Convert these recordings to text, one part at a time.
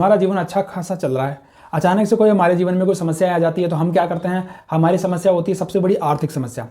हमारा जीवन अच्छा खासा चल रहा है, अचानक से कोई हमारे जीवन में कोई समस्या आ जाती है तो हम क्या करते हैं, हमारी समस्या होती है सबसे बड़ी आर्थिक समस्या।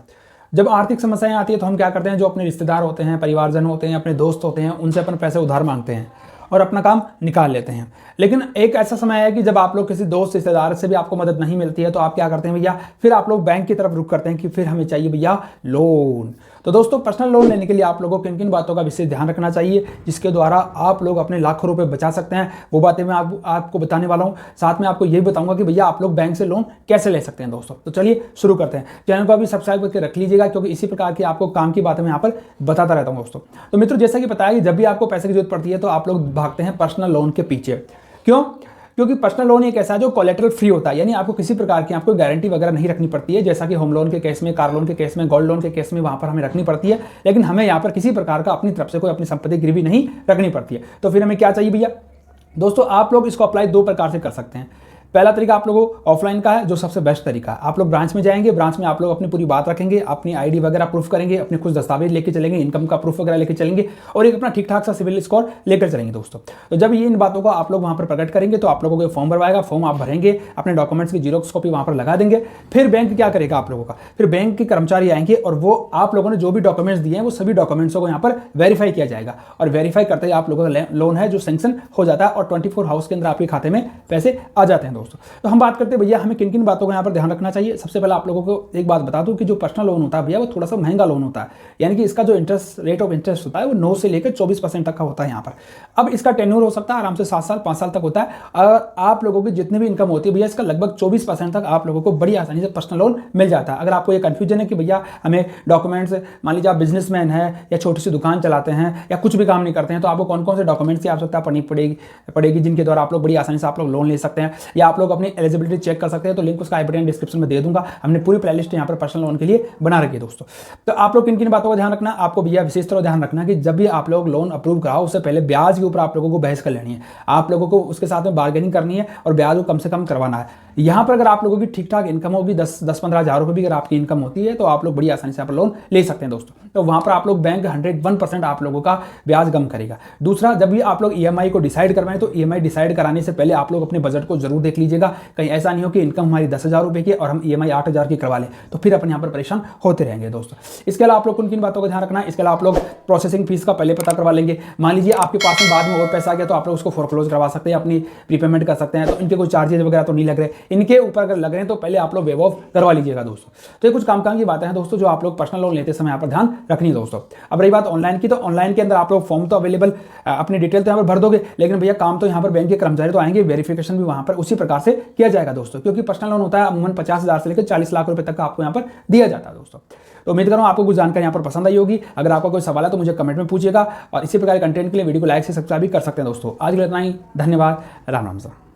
जब आर्थिक समस्याएं आती है तो हम क्या करते हैं, जो अपने रिश्तेदार होते हैं, परिवारजन होते हैं, अपने दोस्त होते हैं, उनसे अपन पैसे उधार मांगते हैं और अपना काम निकाल लेते हैं। लेकिन एक ऐसा समय है कि जब आप लोग किसी दोस्त रिश्तेदार से भी आपको मदद नहीं मिलती है तो आप क्या करते हैं भैया, फिर आप लोग बैंक की तरफ रुख करते हैं कि फिर हमें चाहिए भैया लोन। तो दोस्तों, पर्सनल लोन लेने के लिए आप लोगों को किन किन बातों का विशेष ध्यान रखना चाहिए जिसके द्वारा आप लोग अपने लाखों रुपए बचा सकते हैं, वो बातें मैं आपको बताने वाला हूं। साथ में आपको ये बताऊंगा कि भैया आप लोग बैंक से लोन कैसे ले सकते हैं दोस्तों। तो चलिए शुरू करते हैं। चैनल को अभी सब्सक्राइब करके रख लीजिएगा क्योंकि इसी प्रकार की आपको काम की बातें मैं यहाँ पर बताता रहता हूँ दोस्तों। तो मित्रों, जैसा कि बताया कि जब भी आपको पैसे की जरूरत पड़ती है तो आप लोग भागते हैं पर्सनल लोन के पीछे। क्यों? क्योंकि पर्सनल लोन एक ऐसा है जो कोलेटरल फ्री होता है, यानी आपको किसी प्रकार की आपको गारंटी वगैरह नहीं रखनी पड़ती है, जैसा कि होम लोन के केस में, कार लोन के केस में, गोल्ड लोन के केस में वहां पर हमें रखनी पड़ती है। लेकिन हमें यहाँ पर किसी प्रकार का अपनी तरफ से कोई अपनी संपत्ति गिरवी नहीं रखनी पड़ती है। तो फिर हमें क्या चाहिए भैया दोस्तों, आप लोग इसको अप्लाई दो प्रकार से कर सकते हैं। पहला तरीका आप लोगों को ऑफलाइन का है, जो सबसे बेस्ट तरीका है। आप लोग ब्रांच में जाएंगे, ब्रांच में आप लोग अपनी पूरी बात रखेंगे, अपनी आईडी वगैरह प्रूफ करेंगे, अपने कुछ दस्तावेज लेके चलेंगे, इनकम का प्रूफ वगैरह लेके चलेंगे और एक अपना ठीक ठाक सा सिविल स्कोर लेकर चलेंगे दोस्तों। तो जब ये इन बातों को आप लोग वहाँ पर प्रकट करेंगे तो आप लोगों को फॉर्म भरवाएगा, फॉर्म आप भरेंगे, अपने डॉक्यूमेंट्स की जीरोक्स कॉपी वहाँ पर लगा देंगे। फिर बैंक क्या करेगा आप लोगों का, फिर बैंक के कर्मचारी आएंगे और वो आप लोगों ने जो भी डॉक्यूमेंट्स दिए हैं वो सभी डॉक्यूमेंट्सों को यहाँ पर वेरीफाई किया जाएगा और वेरीफाई करते ही आप लोगों का लोन है जो सैंक्शन हो जाता है और 24 आवर्स के अंदर आपके खाते में पैसे आ जाते हैं दोस्तों। तो हम बात करते हैं भैया हमें किन किन बातों का यहाँ पर ध्यान रखना चाहिए। सबसे पहले आप लोगों को एक बात बता दूं कि जो पर्सनल लोन होता है भैया वो थोड़ा सा महंगा लोन होता है, यानी कि इसका जो रेट ऑफ इंटरेस्ट होता है वो 9 से लेकर 24% तक का होता है यहाँ पर। अब इसका टेन्योर हो सकता है आराम से 7 साल 5 साल तक होता है और आप लोगों की जितनी भी इनकम होती है भैया इसका लगभग 24% तक आप लोगों को बड़ी आसानी से पर्सनल लोन मिल जाता है। अगर आपको ये कंफ्यूजन है कि भैया हमें डॉक्यूमेंट्स, मान लीजिए आप बिजनेसमैन है या छोटी सी दुकान चलाते हैं या कुछ भी काम नहीं करते हैं, तो आपको कौन कौन से डॉक्यूमेंट्स की आवश्यकता पड़ेगी जिनके द्वारा आप लोग बड़ी आसानी से आप लोग लोन ले सकते हैं या आप लोग अपनी एलिजिबिलिटी चेक कर सकते हैं, तो लिंक उसका बटन डिस्क्रिप्शन में दे दूंगा। हमने पूरी प्लेलिस्ट यहाँ पर पर्सनल लोन के लिए बना रखी है दोस्तों। तो आप लोग किन किन बातों का ध्यान रखना, आपको भैया विशेष तरह ध्यान रखना कि जब भी आप लोग लोन अप्रूव कराओ उससे पहले ब्याज के ऊपर आप लोगों को बहस कर लेनी है, आप लोगों को उसके साथ में बार्गेनिंग करनी है और ब्याज को कम से कम करवाना है। यहाँ पर अगर आप लोगों की ठीक ठाक इनकम होगी 10-15 हज़ार रुपये भी अगर आपकी इनकम होती है तो आप लोग बड़ी आसानी से यहाँ पर लोन ले सकते हैं दोस्तों। तो वहाँ पर आप लोग बैंक 101% आप लोगों का ब्याज कम करेगा। दूसरा, जब भी आप लोग EMI को डिसाइड करवाएं तो EMI डिसाइड कराने से पहले आप लोग अपने बजट को जरूर देख लीजिएगा। कहीं ऐसा नहीं हो कि इनकम हमारी 10,000 रुपये की और हम EMI 8,000 की करवा लें, तो फिर अपन यहाँ पर परेशान होते रहेंगे दोस्तों। इसके अलावा आप लोग किन बातों का ध्यान रखना है, इसके अलावा आप लोग प्रोसेसिंग फीस का पहले पता करवा लेंगे। मान लीजिए आपके पास में बाद में और पैसा आ गया तो आप लोग उसको फोरक्लोज करवा सकते हैं, अपनी प्रीपेमेंट कर सकते हैं, तो इनके कोई चार्जेस वगैरह तो नहीं लग रहे। इनके ऊपर अगर लग रहे हैं तो पहले आप लोग वेव ऑफ करवा लीजिएगा दोस्तों। तो ये कुछ काम की बातें हैं दोस्तों जो आप लोग पर्सनल लोन लेते समय यहाँ पर ध्यान रखनी है दोस्तों। अब रही बात ऑनलाइन की, तो ऑनलाइन के अंदर आप लोग फॉर्म तो अवेलेबल, अपनी डिटेल तो यहाँ पर भर दोगे, लेकिन भैया काम तो यहाँ पर बैंक के कर्मचारी तो आएंगे, वेरिफिकेशन भी वहाँ पर उसी प्रकार से किया जाएगा दोस्तों, क्योंकि पर्सनल लोन होता है अमूमन 50,000 से लेकर 40 लाख रुपए तक का आपको यहाँ पर दिया जाता है दोस्तों। तो उम्मीद करूँ आपको कुछ जानकारी यहाँ पर पसंद आई होगी। अगर आपका कोई सवाल है तो मुझे कमेंट में पूछिएगा और इसी प्रकार कंटेंट के लिए वीडियो को लाइक से सब्सक्राइब भी कर सकते हैं दोस्तों। आज के लिए इतना ही, धन्यवाद, राम राम।